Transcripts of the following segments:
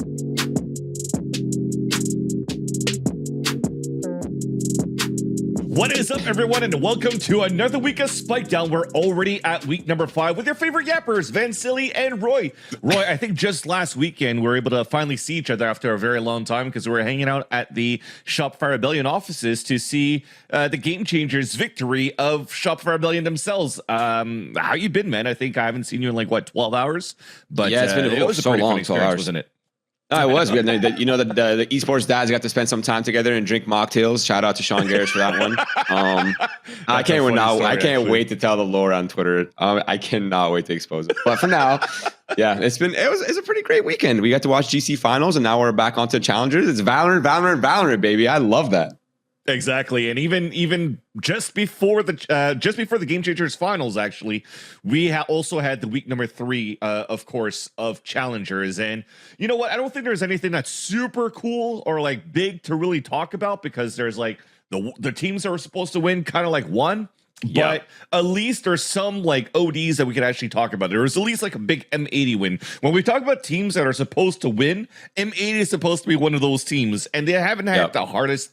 What is up, everyone, and welcome to another week of Spike Down. We're already at week number 5 with your favorite yappers, Vansili and Roy. Roy, I think just last weekend we were able to finally see each other after a very long time because we were hanging out at the Shopify Rebellion offices to see the Game Changers victory of Shopify Rebellion themselves. How you been, man? I think I haven't seen you in like, what, 12 hours? But yeah, it was so long, 12 hours, wasn't it? No, it was. We had the esports dads got to spend some time together and drink mocktails. Shout out to Sean Garris for that one. I can't wait to tell the lore on Twitter. I cannot wait to expose it. But for now, yeah, it's a pretty great weekend. We got to watch GC finals, and now we're back onto challengers. It's Valorant, baby. I love that. Exactly, and even just before the Game Changers finals, actually, we also had the week number 3, of course, of challengers. And you know what? I don't think there's anything that's super cool or like big to really talk about because there's like the teams that were supposed to win kind of like won. But at least there's some like ODs that we can actually talk about. There was at least like a big M80 win. When we talk about teams that are supposed to win, M80 is supposed to be one of those teams, and they haven't had the hottest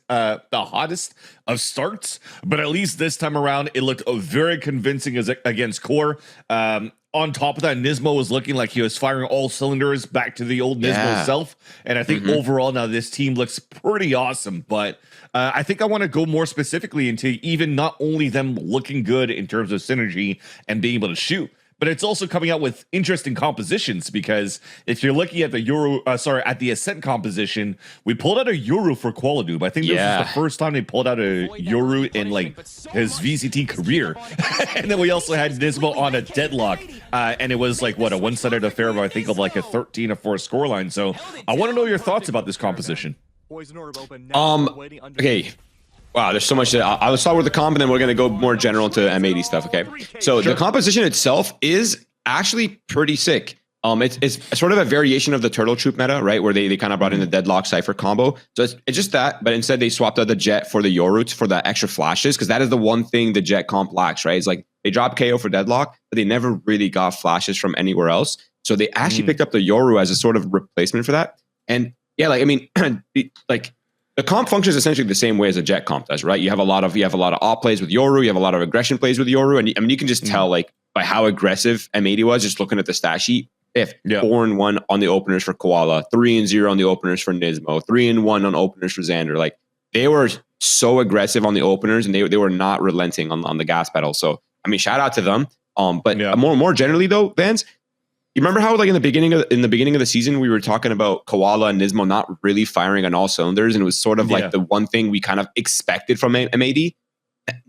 of starts. But at least this time around, it looked very convincing against Core. On top of that, Nismo was looking like he was firing all cylinders back to the old Nismo self. And I think overall now this team looks pretty awesome. But I think I want to go more specifically into even not only them looking good in terms of synergy and being able to shoot, but it's also coming out with interesting compositions because if you're looking at the the Ascent composition, we pulled out a Yoru for Qualadoob. I think this is the first time they pulled out a Yoru in like his VCT career. And then we also had Nismo on a Deadlock, and it was like what, a one-sided affair of I think of like a 13-4 scoreline. So I want to know your thoughts about this composition. Okay. Wow, there's so much. I'll start with the comp, and then we're going to go more general to M80 stuff, okay? So the composition itself is actually pretty sick. It's sort of a variation of the Turtle Troop meta, right? Where they kind of brought in the Deadlock Cypher combo. So it's just that, but instead they swapped out the Jet for the Yoru for the extra flashes, because that is the one thing the Jet comp lacks, right? It's like they dropped KO for Deadlock, but they never really got flashes from anywhere else. So they actually picked up the Yoru as a sort of replacement for that. And yeah, like, I mean, like, the comp functions essentially the same way as a Jet comp does, right? You have a lot of op plays with Yoru, you have a lot of aggression plays with Yoru, and I mean you can just tell like by how aggressive M80 was just looking at the stat sheet. If 4-1 on the openers for Koala, 3-0 on the openers for Nismo, 3-1 on openers for Xander, like they were so aggressive on the openers and they were not relenting on the gas pedal. So I mean, shout out to them. But more generally though, Vans, you remember how like in the beginning of the season we were talking about Koala and Nismo not really firing on all cylinders, and it was sort of like the one thing we kind of expected from M80.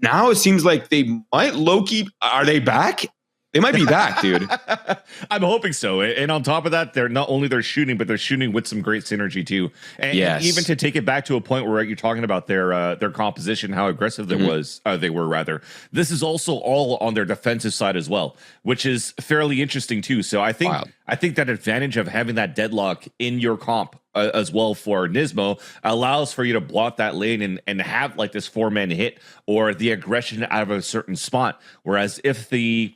Now it seems like they might low-key. Are they back? They might be back, dude. I'm hoping so. And on top of that, they're not only they're shooting, but they're shooting with some great synergy too. And even to take it back to a point where you're talking about their composition, how aggressive they were rather. This is also all on their defensive side as well, which is fairly interesting too. So I think that advantage of having that Deadlock in your comp as well for Nismo allows for you to block that lane and have like this 4-man hit or the aggression out of a certain spot. Whereas if the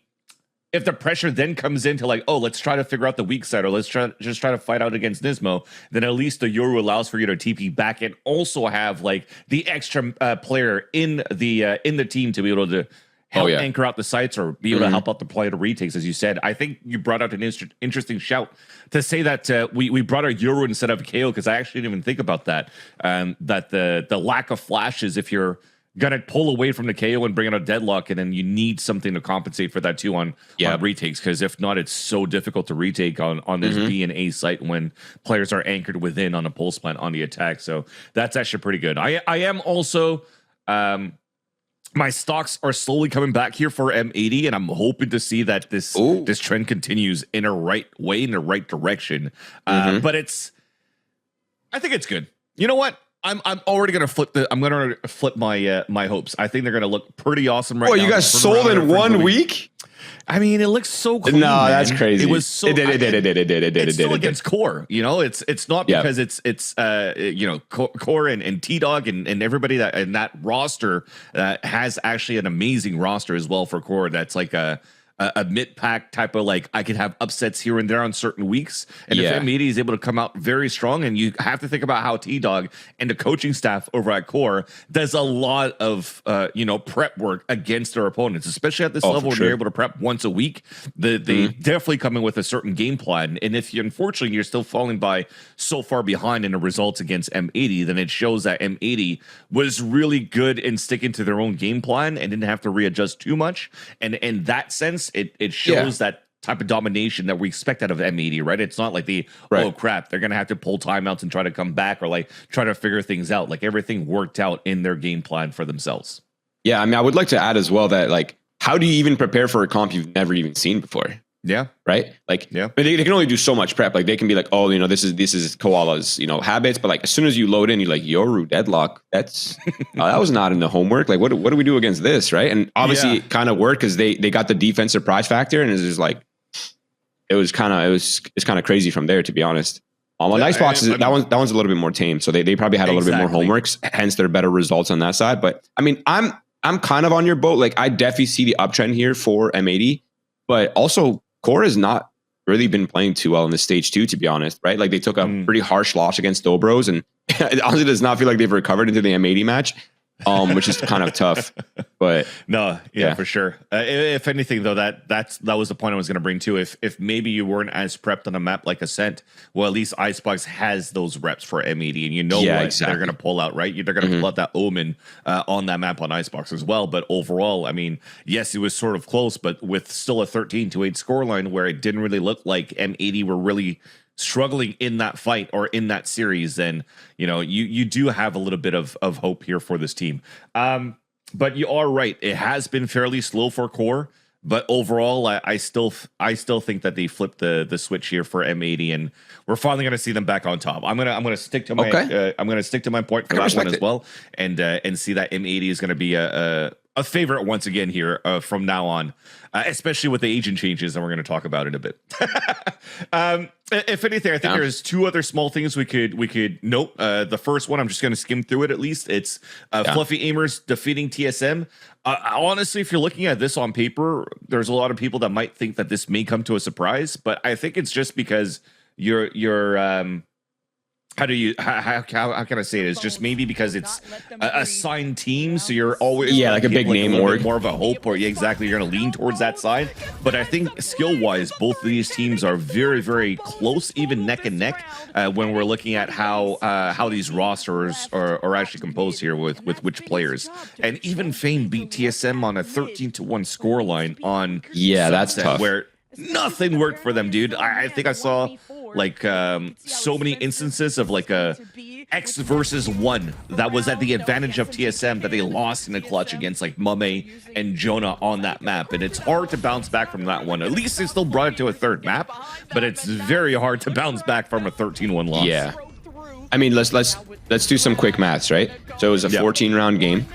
pressure then comes into like, oh, let's try to figure out the weak side, or let's try to fight out against Nismo, then at least the Yoru allows for you to TP back and also have like the extra player in the team to be able to help anchor out the sites or be able to help out the player to retakes, as you said. I think you brought out an interesting shout to say that we brought our Yoru instead of KO, because I actually didn't even think about that. That the lack of flashes, if you're gonna pull away from the KO and bring out a Deadlock, and then you need something to compensate for that too on retakes, because if not, it's so difficult to retake on this B and A site when players are anchored within on a pulse plant on the attack. So that's actually pretty good. I am also my stocks are slowly coming back here for M80, and I'm hoping to see that this trend continues in a right way, in the right direction. But I think it's good. You know what? I'm already gonna flip my hopes. I think they're gonna look pretty awesome right now. You guys sold in 1 week? I mean, it looks so clean. No, that's crazy. It was so. It did. It's still against Core. You know, it's not because it's Core and T-Dog and everybody that in that roster has actually an amazing roster as well for Core. That's like a a mid-pack type of like I could have upsets here and there on certain weeks. And if M80 is able to come out very strong, and you have to think about how T-Dog and the coaching staff over at Core does a lot of prep work against their opponents, especially at this level when you're able to prep once a week. They definitely come in with a certain game plan. And if you unfortunately you're still falling by so far behind in the results against M80, then it shows that M80 was really good in sticking to their own game plan and didn't have to readjust too much. And in that sense, it shows that type of domination that we expect out of M80, right? It's not like oh crap, they're gonna have to pull timeouts and try to come back or like try to figure things out. Like everything worked out in their game plan for themselves. Yeah, I mean, I would like to add as well that like, how do you even prepare for a comp you've never even seen before? Yeah. Right. Like, but they can only do so much prep. Like they can be like, oh, this is Koala's, habits. But like, as soon as you load in, you're like, Yoru deadlock. That's that was not in the homework. Like, what do we do against this? Right. And obviously it kind of worked because they got the defense surprise factor. And it's just like, it's kind of crazy from there, to be honest. On Icebox, that one's a little bit more tame. So they probably had a little bit more homeworks, hence their better results on that side. But I mean, I'm kind of on your boat. Like I definitely see the uptrend here for M80, but also Core has not really been playing too well in the stage 2, to be honest, right? Like they took a pretty harsh loss against Dobros, and it honestly does not feel like they've recovered into the M80 match, which is kind of tough. But for sure. If anything, though, that was the point I was going to bring too. If maybe you weren't as prepped on a map like Ascent, well, at least Icebox has those reps for M80, and what they're going to pull out, right? They're going to pull out that Omen on that map on Icebox as well. But overall, I mean, yes, it was sort of close, but with still a 13-8 scoreline where it didn't really look like M80 were really struggling in that fight or in that series, then you do have a little bit of hope here for this team. But you are right, it has been fairly slow for Core, but overall I still think that they flipped the switch here for M80, and we're finally going to see them back on top. I'm gonna stick to my I'm gonna stick to my point for that one as well, and see that M80 is going to be a favorite once again here from now on, especially with the agent changes that we're going to talk about in a bit. If anything, I think there's two other small things we could note. The first one, I'm just going to skim through it at least. It's Fluffy Aimers defeating TSM. Honestly, if you're looking at this on paper, there's a lot of people that might think that this may come to a surprise, but I think it's just because you're how can I say it? It's just maybe because it's a assigned team, so you're always like a big name or more of a hope, or you're going to lean towards that side. But I think skill wise, both of these teams are very, very close, even neck and neck, when we're looking at how these rosters are actually composed here with which players. And even Fame beat TSM on a 13-1 scoreline on that's tough, where nothing worked for them, dude. I think I saw like so many instances of like a X versus 1 that was at the advantage of TSM that they lost in a clutch against like Mame and Jonah on that map, and it's hard to bounce back from that one. At least they still brought it to a third map, but it's very hard to bounce back from a 13-1 loss. Yeah, I mean, let's do some quick maths, right? So it was a 14-round game.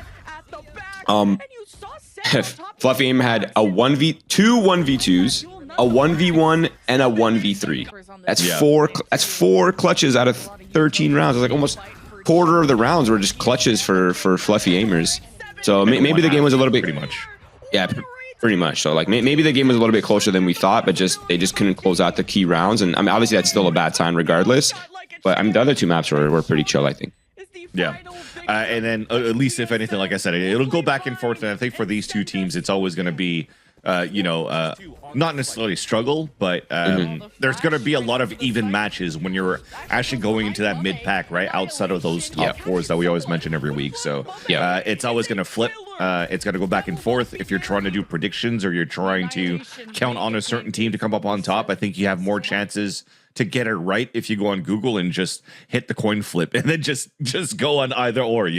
Fluffy Aim had a 1v2 1v2s, a 1v1, and a 1v3. That's four clutches out of 13 rounds. It's like almost quarter of the rounds were just clutches for Fluffy Aimers. So maybe the game was a little bit pretty much. Yeah, pretty much. So like maybe the game was a little bit closer than we thought, but they just couldn't close out the key rounds. And I mean, obviously that's still a bad sign regardless. But I mean, the other two maps were pretty chill, I think. Yeah. And then at least if anything, like I said, it'll go back and forth. And I think for these two teams, it's always going to be, not necessarily struggle, but there's going to be a lot of even matches when you're actually going into that mid pack, right? Outside of those top fours that we always mention every week. So it's always going to flip. It's going to go back and forth. If you're trying to do predictions or you're trying to count on a certain team to come up on top, I think you have more chances to get it right if you go on Google and just hit the coin flip and then just go on either or,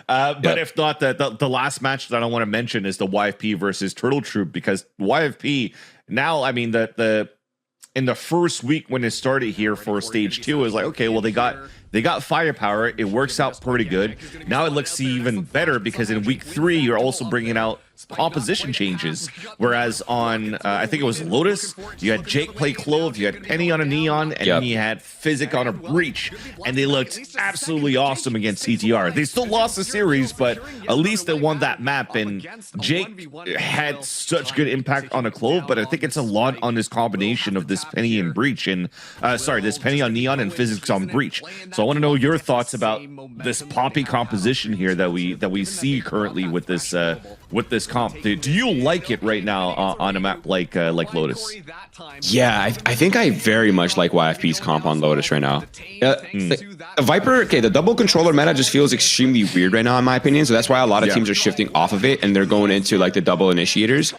but if not, the last match that I want to mention is the YFP versus Turtle Troop, because YFP now, I mean, in the first week when it started here for stage 2, it was like, okay, well, they got firepower. It works out pretty good. Now it looks even better because in week 3, you're also bringing out composition changes. Whereas on, I think it was Lotus, you had Jake play Clove, you had Penny on a Neon, and then you had Physic on a Breach, and they looked absolutely awesome against CTR. They still lost the series, but at least they won that map, and Jake had such good impact on a Clove, but I think it's a lot on this combination of this Penny and Breach, and this Penny on Neon and Physics on Breach. So I want to know your thoughts about this Poppy composition here that we see currently with this comp. Do you like it right now on a map like Lotus? Yeah, I think I very much like YFP's comp on Lotus right now. The Viper, okay, the double controller meta just feels extremely weird right now in my opinion, so that's why a lot of teams are shifting off of it and they're going into like the double initiators.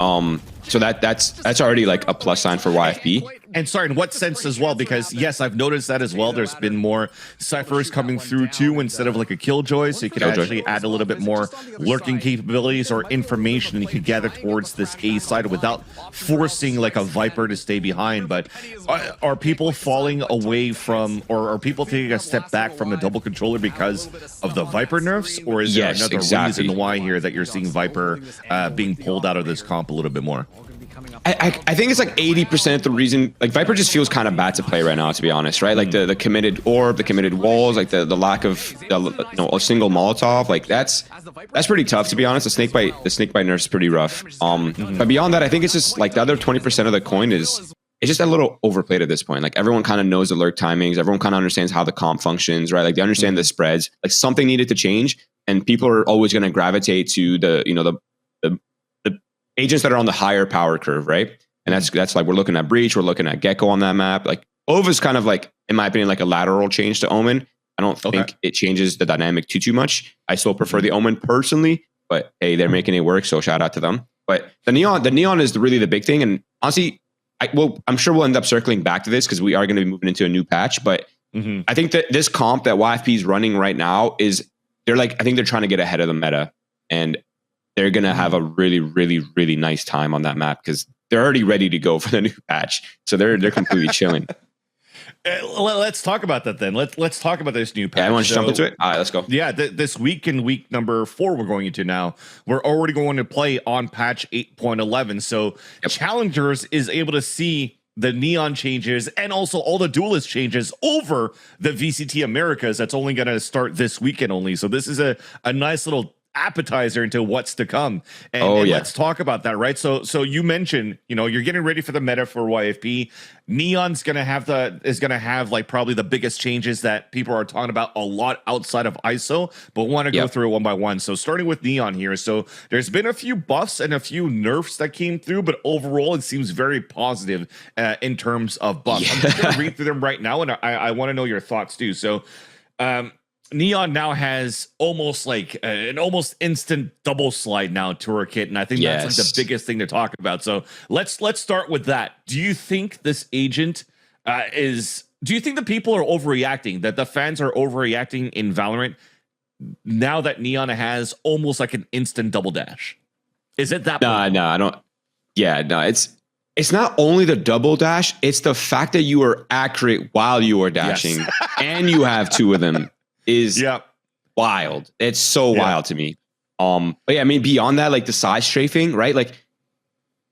So that's already like a plus sign for YFP. And sorry, in what sense as well? Because yes, I've noticed that as well. There's been more ciphers coming through too, instead of like a Killjoy. So you could actually add a little bit more lurking capabilities or information you could gather towards this A side without forcing like a Viper to stay behind. But are people falling away from, or are people taking a step back from the double controller because of the Viper nerfs? Or is there another reason why here that you're seeing Viper being pulled out of this comp a little bit more? I think it's like 80% the reason. Like Viper just feels kind of bad to play right now, to be honest, right? Like the committed orb, the committed walls, like the lack of a single Molotov, like that's pretty tough, to be honest. The snake bite nerf is pretty rough. But beyond that, I think it's just like the other 20% of the coin is it's just a little overplayed at this point. Like everyone kind of knows the lurk timings, everyone kind of understands how the comp functions, right? Like they understand the spreads. Like something needed to change, and people are always going to gravitate to the agents that are on the higher power curve, right? And that's like we're looking at Breach, we're looking at Gecko on that map. Like Ove is kind of like, in my opinion, like a lateral change to Omen. I don't think it changes the dynamic too much. I still prefer the Omen personally, but hey, they're making it work, so shout out to them. But the neon is really the big thing, and honestly, I'm sure we'll end up circling back to this because we are going to be moving into a new patch. But I think that this comp that YFP is running right now I think they're trying to get ahead of the meta, and they're going to have a really, really, really nice time on that map because they're already ready to go for the new patch. So they're completely chilling. Let's talk about that then. Let's talk about this new patch. Yeah, I want to jump into it. All right, let's go. Yeah, this week, in week number 4, we're going into now. We're already going to play on patch 8.11. So Challengers is able to see the neon changes and also all the duelist changes over the VCT Americas. That's only going to start this weekend only. So this is a nice little appetizer into what's to come, and let's talk about that, right? So you mentioned, you're getting ready for the meta for YFP. Neon's gonna have like probably the biggest changes that people are talking about a lot outside of ISO, but want to go through it one by one. So starting with Neon here, so there's been a few buffs and a few nerfs that came through, but overall it seems very positive in terms of buffs. I'm just gonna read through them right now, and I want to know your thoughts too. So Neon now has almost like an almost instant double slide now tourniquet, and I think that's like the biggest thing to talk about. So let's start with that. Do you think this agent do you think the people are overreacting, that the fans are overreacting in Valorant now that Neon has almost like an instant double dash? Is it that? No, I don't. Yeah, no, it's not only the double dash, it's the fact that you are accurate while you are dashing and you have two of them. Is wild. It's so wild to me. But yeah, I mean, beyond that, like the side strafing, right? Like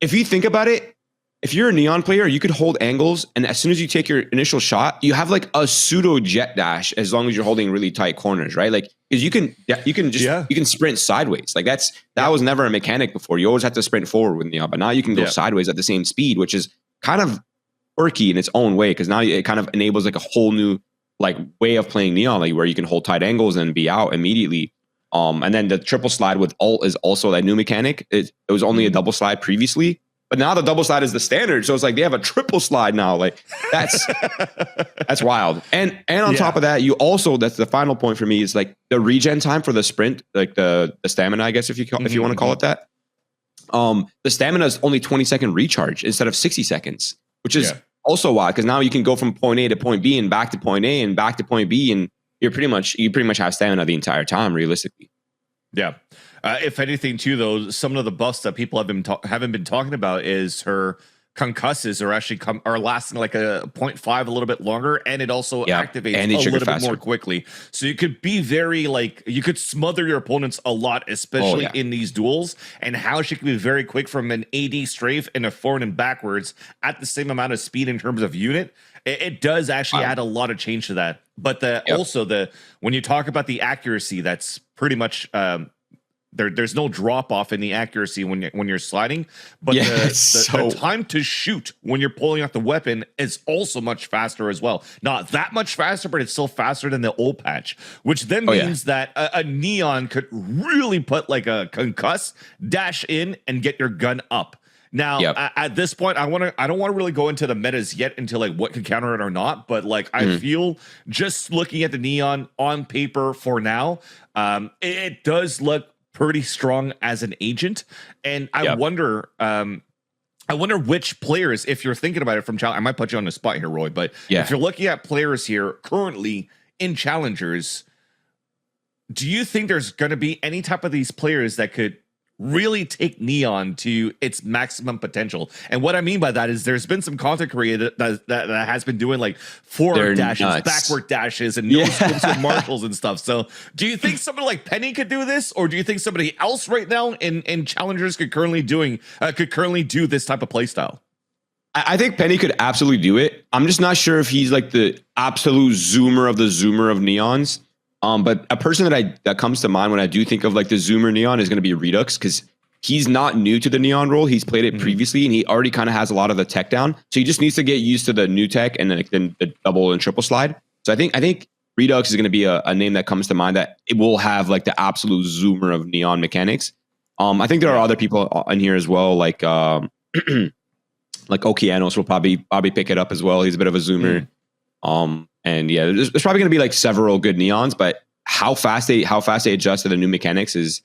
if you think about it, if you're a Neon player, you could hold angles, and as soon as you take your initial shot, you have like a pseudo jet dash as long as you're holding really tight corners, right? Like because you can sprint sideways. Like that was never a mechanic before. You always have to sprint forward with Neon, but now you can go sideways at the same speed, which is kind of quirky in its own way, because now it kind of enables like a whole new like way of playing Neon, like where you can hold tight angles and be out immediately. And then the triple slide with ult is also that new mechanic. It was only a double slide previously, but now the double slide is the standard. So it's like they have a triple slide now. Like that's wild. And on top of that, you also, that's the final point for me, is like the regen time for the sprint, like the stamina, I guess if you want to call it that. The stamina is only 20-second recharge instead of 60 seconds, which is also wild, because now you can go from point A to point B and back to point A and back to point B, and you pretty much have stamina the entire time, realistically. Yeah. If anything, too, though, some of the buffs that people haven't been talking about is her concusses are actually are lasting like a 0.5 a little bit longer, and it also activates and a little bit more quickly. So you could be very like you could smother your opponents a lot, especially in these duels. And how she can be very quick from an AD strafe and a forward and backwards at the same amount of speed in terms of unit. It does actually add a lot of change to that. But also when you talk about the accuracy, that's pretty much there's no drop off in the accuracy when you're sliding, but the time to shoot when you're pulling out the weapon is also much faster as well. Not that much faster, but it's still faster than the old patch, which then means that a Neon could really put like a concuss, dash in, and get your gun up. Now, at this point, I don't want to really go into the metas yet into like what could counter it or not, but like I feel just looking at the Neon on paper for now, it does look pretty strong as an agent, and I wonder which players, if you're thinking about it from Challenge, I might put you on the spot here, Roy, but if you're looking at players here currently in Challengers, do you think there's going to be any type of these players that could really take Neon to its maximum potential? And what I mean by that is there's been some content created that has been doing like forward dashes, backward dashes, and no scopes with marshals and stuff. So do you think somebody like Penny could do this, or do you think somebody else right now in Challengers could currently do this type of play style? I think Penny could absolutely do it. I'm just not sure if he's like the absolute zoomer of Neons. But a person that comes to mind when I do think of like the zoomer Neon is going to be Redux, because he's not new to the Neon role. He's played it previously, and he already kind of has a lot of the tech down. So he just needs to get used to the new tech and then the double and triple slide. So I think Redux is going to be a name that comes to mind that it will have like the absolute zoomer of Neon mechanics. I think there are other people in here as well, like like Okeanos will probably pick it up as well. He's a bit of a zoomer. And yeah, there's probably going to be like several good Neons, but how fast they adjust to the new mechanics is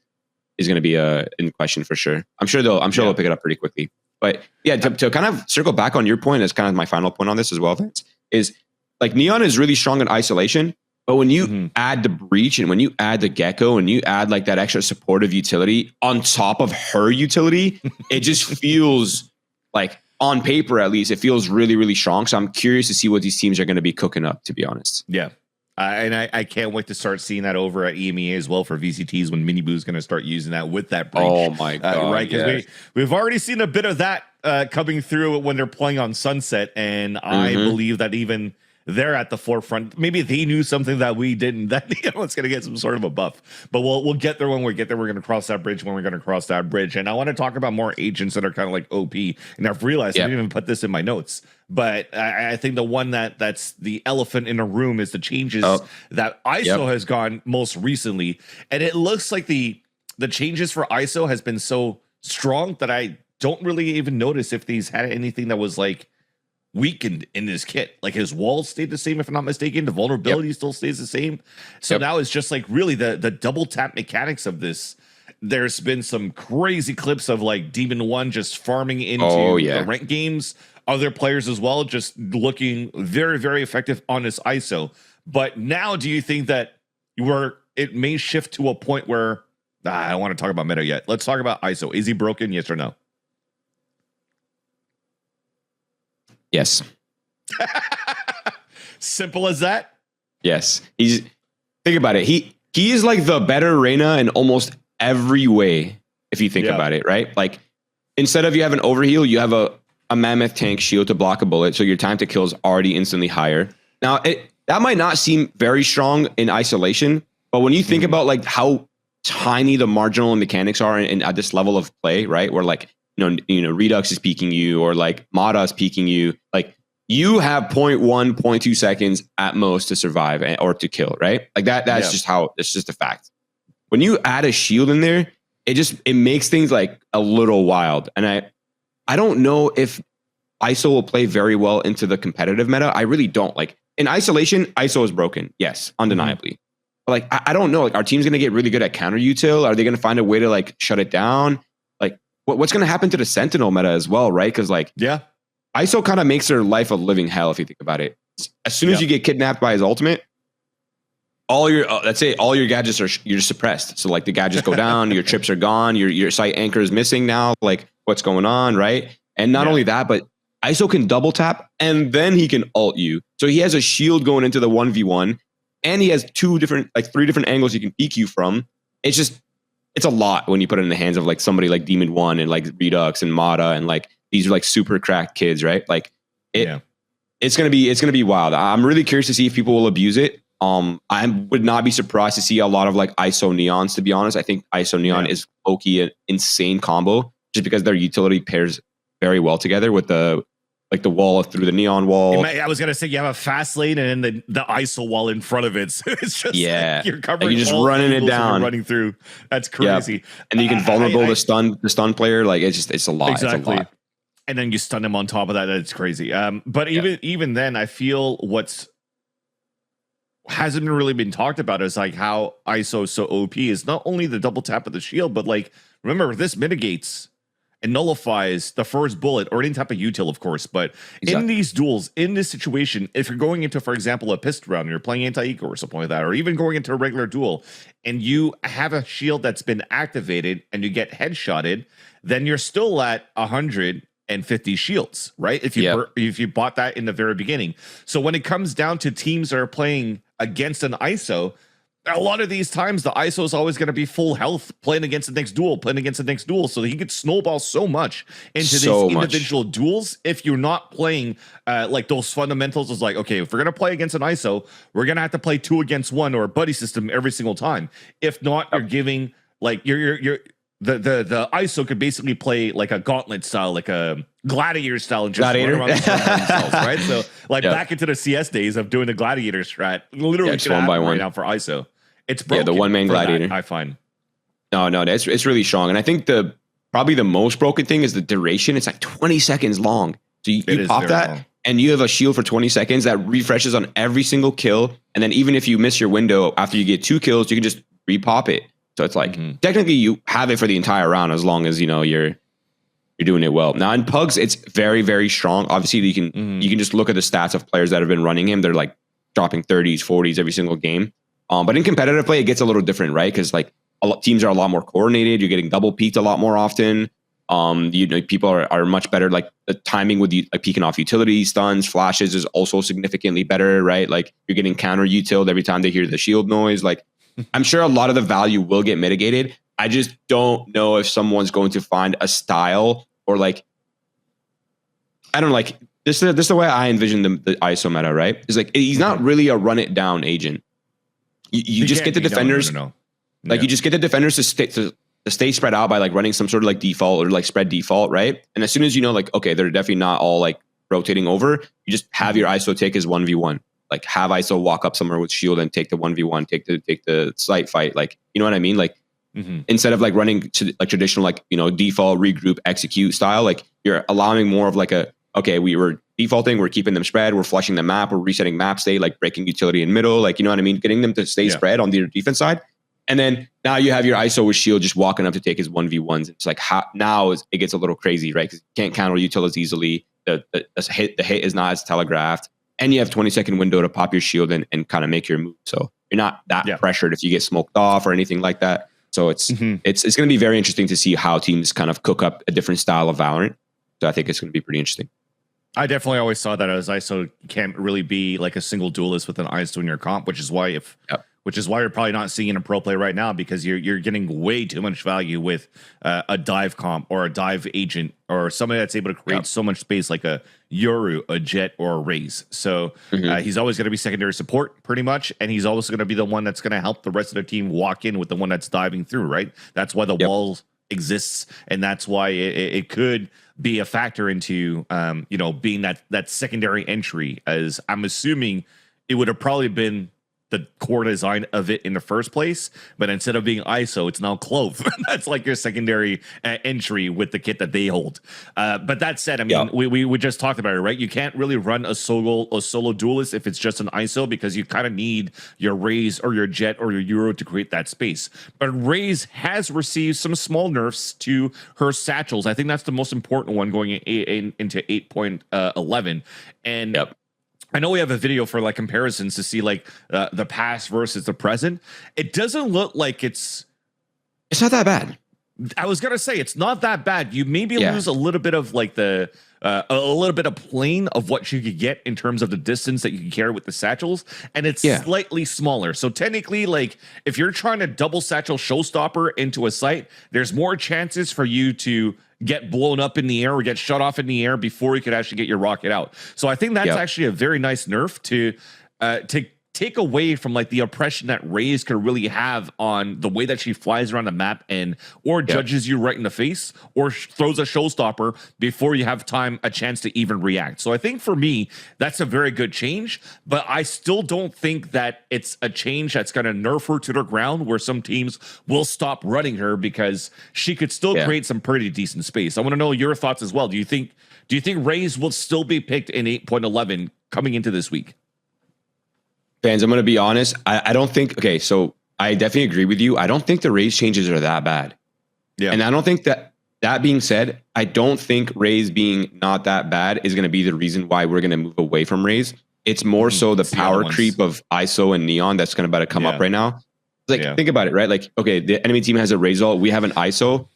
going to be in question for sure. I'm sure they'll pick it up pretty quickly. But yeah, to kind of circle back on your point, as kind of my final point on this as well, Vince, is like Neon is really strong in isolation, but when you add the breach and when you add the gecko and you add like that extra supportive utility on top of her utility, it just feels like, on paper, at least, it feels really, really strong. So I'm curious to see what these teams are going to be cooking up, to be honest. Yeah. And I can't wait to start seeing that over at EMEA as well for VCTs when Miniboo is going to start using that with that breach. Oh, my God. Right? Because we've already seen a bit of that coming through when they're playing on Sunset. And I believe that even they're at the forefront. Maybe they knew something that we didn't, that it's going to get some sort of a buff. But we'll get there when we get there. We're going to cross that bridge when we're going to cross that bridge. And I want to talk about more agents that are kind of like OP. And I've realized I didn't even put this in my notes. But I think the one that's the elephant in the room is the changes that ISO has gone most recently. And it looks like the changes for ISO has been so strong that I don't really even notice if these had anything that was like weakened in his kit. Like his walls stayed the same, if I'm not mistaken. The vulnerability still stays the same. So now it's just like really the double tap mechanics of this. There's been some crazy clips of like Demon One just farming into the rank games. Other players as well, just looking very, very effective on this ISO. But now, do you think that it may shift to a point where I don't want to talk about meta yet. Let's talk about ISO. Is he broken? Yes or no? Yes. Simple as that. Yes. Think about it. He is like the better Reyna in almost every way, if you think about it, right? Like instead of you have an overheal, you have a mammoth tank shield to block a bullet, so your time to kill is already instantly higher. Now, that might not seem very strong in isolation, but when you think about like how tiny the marginal mechanics are at this level of play, right? Where like you know, Redux is peeking you, or like Mata is peeking you. Like you have 0.1, 0.2 seconds at most to survive or to kill, right? Like that's just how it's just a fact. When you add a shield in there, it makes things like a little wild. And I don't know if ISO will play very well into the competitive meta. I really don't. Like in isolation, ISO is broken. Yes, undeniably. But like I don't know. Like our team's gonna get really good at counter util. Are they gonna find a way to like shut it down? Like what's gonna happen to the Sentinel meta as well, right? Because like ISO kind of makes their life a living hell if you think about it. As soon as you get kidnapped by his ultimate, all your let's say all your gadgets you're suppressed. So like the gadgets go down, your trips are gone, your site anchor is missing now. Like what's going on, right? And not only that, but ISO can double tap and then he can ult you. So he has a shield going into the 1v1 and he has three different angles you can EQ from. It's a lot when you put it in the hands of like somebody like Demon One and like Redux and Mata and like these are like super cracked kids, right? Like it's gonna be wild. I'm really curious to see if people will abuse it. I would not be surprised to see a lot of like ISO Neons, to be honest. I think ISO Neon is low-key an insane combo just because their utility pairs very well together with the wall through the neon wall. I was gonna say you have a fast lane and then the ISO wall in front of it. So it's just like you're covering, like you're just running it down, running through. That's crazy. Yep. And then you can vulnerable the stun player. Like it's a lot. Exactly. It's a lot. And then you stun him on top of that. That's crazy. But even then, I feel what's hasn't really been talked about is like how ISO is so OP is not only the double tap of the shield, but like remember this mitigates and nullifies the first bullet or any type of util, of course. But in these duels, in this situation, if you're going into, for example, a pistol round, and you're playing anti-eco or something like that, or even going into a regular duel, and you have a shield that's been activated and you get headshotted, then you're still at 150 shields, right? If you bought that in the very beginning. So when it comes down to teams that are playing against an ISO, a lot of these times the ISO is always going to be full health playing against the next duel, so he could snowball so much into these individual duels if you're not playing like those fundamentals is like, okay, if we're going to play against an ISO, we're going to have to play 2 against 1 or a buddy system every single time. If not, you're giving like you're the ISO could basically play like a gauntlet style, like a gladiator style, and just run around themselves, right? So like back into the CS days of doing the gladiator strat, literally just one by one right now for ISO. It's broken. The one man gladiator. That, I find. No, it's really strong, and I think probably the most broken thing is the duration. It's like 20 seconds long. So you pop that, long. And you have a shield for 20 seconds that refreshes on every single kill, and then even if you miss your window after you get 2 kills, you can just repop it. So it's like technically you have it for the entire round as long as you're doing it well. Now in Pugs, it's very, very strong. Obviously, you can just look at the stats of players that have been running him. They're like dropping 30s, 40s every single game. But in competitive play, it gets a little different, right? Because like teams are a lot more coordinated. You're getting double peaked a lot more often. People are much better. Like the timing with like peeking off utility stuns, flashes is also significantly better, right? Like you're getting counter utiled every time they hear the shield noise. Like I'm sure a lot of the value will get mitigated. I just don't know if someone's going to find a style or like, I don't know, like this is the way I envision the ISO meta, right? It's like, he's not really a run it down agent. You just get the defenders, like you just get the defenders to stay spread out by like running some sort of like default or like spread default, right? And as soon as you know, like, okay, they're definitely not all like rotating over, you just have your ISO take his 1v1. Like have ISO walk up somewhere with shield and take the 1v1, take the slight fight. Like, you know what I mean? Like instead of like running to like traditional, like, default, regroup, execute style, like you're allowing more of like okay, we were defaulting, we're keeping them spread, we're flushing the map, we're resetting map state, like breaking utility in middle, like, you know what I mean? Getting them to stay spread on the defense side. And then now you have your ISO with shield just walking up to take his 1v1s. It's like now it gets a little crazy, right? Because you can't counter util as easily. The hit is not as telegraphed. And you have 20-second window to pop your shield and kind of make your move. So you're not that pressured if you get smoked off or anything like that. So it's going to be very interesting to see how teams kind of cook up a different style of Valorant. So I think it's going to be pretty interesting. I definitely always saw that as ISO can't really be like a single duelist with an ISO in your comp, which is why you're probably not seeing a pro play right now, because you're getting way too much value with a dive comp or a dive agent or somebody that's able to create so much space like a Yoru, a Jet, or a Raze. So he's always going to be secondary support pretty much, and he's always going to be the one that's going to help the rest of the team walk in with the one that's diving through, right? That's why the wall exists, and that's why it could be a factor into being that secondary entry, as I'm assuming it would have probably been the core design of it in the first place, but instead of being ISO, it's now Clove. That's like your secondary entry with the kit that they hold. But that said, I mean, we just talked about it, right? You can't really run a solo duelist if it's just an ISO, because you kind of need your Raze or your Jet or your Euro to create that space. But Raze has received some small nerfs to her satchels. I think that's the most important one going into 8.11. And I know we have a video for like comparisons to see like the past versus the present. It doesn't look like it's not that bad. I was gonna say it's not that bad. You maybe lose a little bit of like a little bit of plane of what you could get in terms of the distance that you can carry with the satchels, and it's slightly smaller. So technically, like if you're trying to double satchel showstopper into a site, there's more chances for you to get blown up in the air or get shut off in the air before you could actually get your rocket out. So I think that's actually a very nice nerf to take away from like the oppression that Raze could really have on the way that she flies around the map and or judges you right in the face or throws a showstopper before you have a chance to even react. So I think for me, that's a very good change, but I still don't think that it's a change that's going to nerf her to the ground where some teams will stop running her because she could still create some pretty decent space. I want to know your thoughts as well. Do you think Raze will still be picked in 8.11 coming into this week? Fans, I'm going to be honest. I don't think, okay, so I definitely agree with you. I don't think the Raze changes are that bad. Yeah. And I don't think that being said, I don't think Raze being not that bad is going to be the reason why we're going to move away from Raze. It's more so the power creep of ISO and Neon that's going to come up right now. Like, think about it, right? Like, okay, the enemy team has a Raze ult. We have an ISO.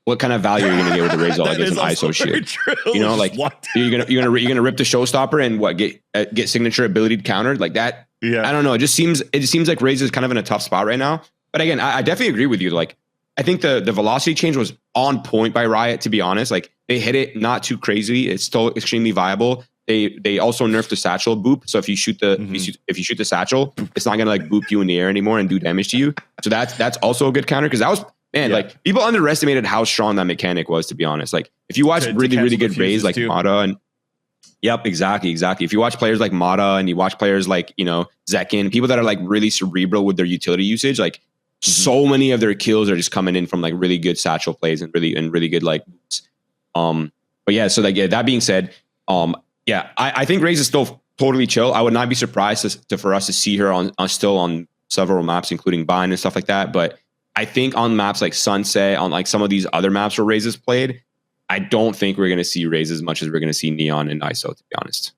What kind of value are you going to get with the Raze ult against an ISO shield? True. You know, like you're gonna rip the showstopper and get signature ability countered like that. Yeah, I don't know. It seems like Raze is kind of in a tough spot right now. But again, I definitely agree with you. Like, I think the velocity change was on point by Riot. To be honest, like they hit it not too crazy. It's still extremely viable. They also nerfed the satchel boop. So if you shoot the if you shoot the satchel, it's not gonna like boop you in the air anymore and do damage to you. So that's also a good counter because that was. Man, like people underestimated how strong that mechanic was, to be honest. Like if you watch really good Raze like Mata and exactly. If you watch players like Mata and you watch players like, you know, Zekin, people that are like really cerebral with their utility usage, like so many of their kills are just coming in from like really good satchel plays and really good like boots. But yeah, so like that being said, I think Raze is still totally chill. I would not be surprised for us to see her on still on several maps, including Bind and stuff like that. But I think on maps like Sunset, on like some of these other maps where Raze is played, I don't think we're going to see Raze as much as we're going to see Neon and ISO, to be honest.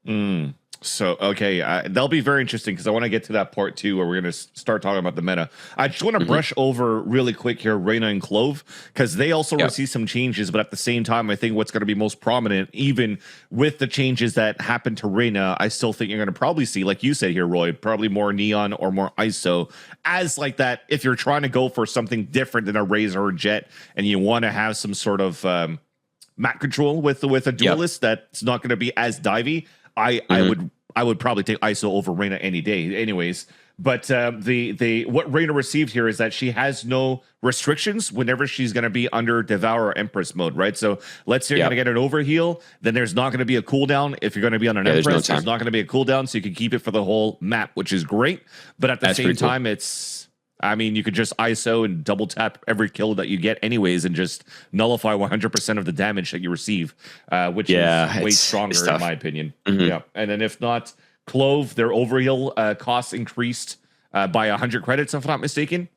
So, okay, that'll be very interesting because I want to get to that part too where we're going to start talking about the meta. I just want to brush over really quick here Reyna and Clove because they also receive some changes, but at the same time, I think what's going to be most prominent, even with the changes that happened to Reyna, I still think you're going to probably see, like you said here, Roy, probably more Neon or more ISO as like that if you're trying to go for something different than a Razor or Jet and you want to have some sort of map control with a duelist that's not going to be as divey. I would probably take ISO over Reyna any day anyways. But what Reyna received here is that she has no restrictions whenever she's going to be under Devour or Empress mode, right? So let's say you're going to get an overheal, then there's not going to be a cooldown. If you're going to be on an Empress, there's not going to be a cooldown, so you can keep it for the whole map, which is great. But at the same time, you could just ISO and double tap every kill that you get anyways and just nullify 100% of the damage that you receive, which is way stronger in my opinion. Yeah. And then if not, Clove, their overheal costs increased by 100 credits, if I'm not mistaken.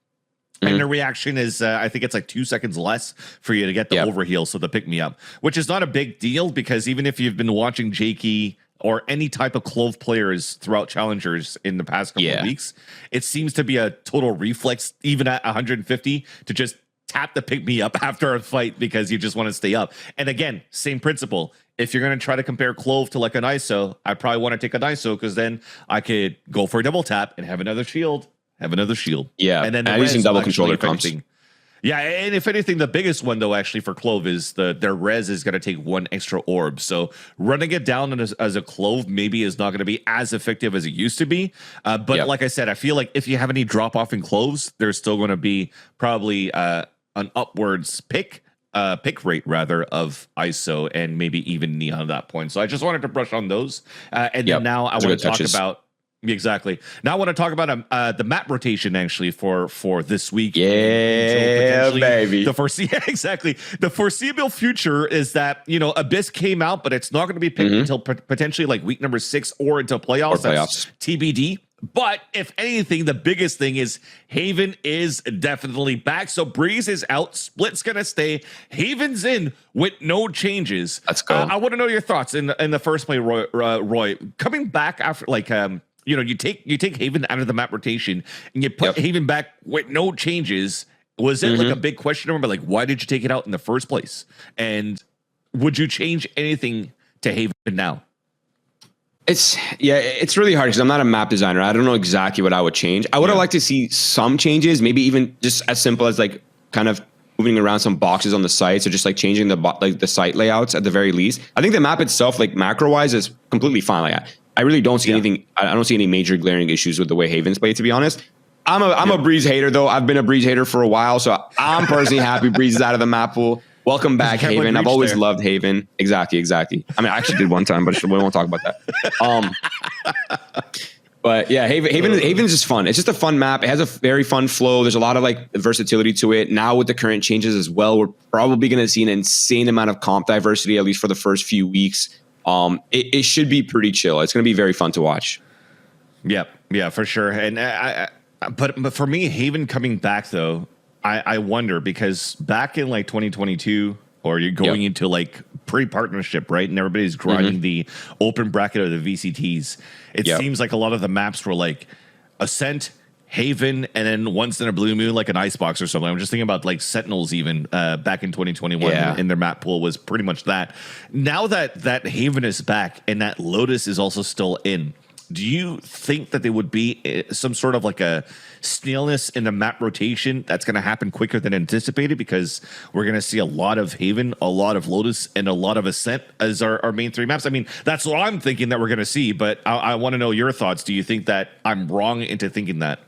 And the reaction is, I think it's like 2 seconds less for you to get the overheal, so the pick me up, which is not a big deal because even if you've been watching Jakey or any type of Clove players throughout Challengers in the past couple of weeks, it seems to be a total reflex, even at 150, to just tap the pick me up after a fight because you just want to stay up. And again, same principle. If you're going to try to compare Clove to like an ISO, I probably want to take an ISO because then I could go for a double tap and have another shield. Yeah. And then using double controller comps. Yeah, and if anything, the biggest one though actually for Clove is their res is going to take 1 extra orb. So running it down as a Clove maybe is not going to be as effective as it used to be. But like I said, I feel like if you have any drop off in Cloves, there's still going to be probably an upwards pick rate rather of ISO and maybe even Neon at that point. So I just wanted to brush on those. And then now I want to talk about. Exactly. Now I want to talk about the map rotation actually for this week. Yeah, baby. Exactly. The foreseeable future is that, you know, Abyss came out, but it's not going to be picked until potentially like week number 6 or until playoffs. That's TBD. But if anything, the biggest thing is Haven is definitely back. So Breeze is out. Split's going to stay. Haven's in with no changes. Let's go. I want to know your thoughts in the first play, Roy. Coming back after like you take Haven out of the map rotation and you put Haven back with no changes. Was it like a big question mark? But like, why did you take it out in the first place? And would you change anything to Haven now? It's really hard because I'm not a map designer. I don't know exactly what I would change. I would have liked to see some changes, maybe even just as simple as like kind of moving around some boxes on the site, so just like changing the site layouts at the very least. I think the map itself, like macro wise, is completely fine. Like I really don't see anything. I don't see any major glaring issues with the way Haven's played, to be honest. I'm a Breeze hater though. I've been a Breeze hater for a while, so I'm personally happy Breeze is out of the map pool. Welcome back, Haven. I've always loved Haven. Exactly. I mean, I actually did one time, but we won't talk about that. But yeah, Haven is just fun. It's just a fun map. It has a very fun flow. There's a lot of like versatility to it. Now with the current changes as well, we're probably going to see an insane amount of comp diversity, at least for the first few weeks. It should be pretty chill. It's going to be very fun to watch. Yep. Yeah, for sure. And but for me, Haven coming back though, I wonder, because back in like 2022, or you're going into like pre-partnership, right? And everybody's grinding the open bracket of the VCTs. It seems like a lot of the maps were like Ascent, Haven, and then once in a blue moon, like an Icebox or something. I'm just thinking about like Sentinels even back in 2021 in their map pool was pretty much that. Now that Haven is back and that Lotus is also still in, do you think that there would be some sort of like a snailness in the map rotation that's going to happen quicker than anticipated, because we're going to see a lot of Haven, a lot of Lotus, and a lot of Ascent as our main three maps? I mean, that's what I'm thinking that we're going to see, but I want to know your thoughts. Do you think that I'm wrong into thinking that?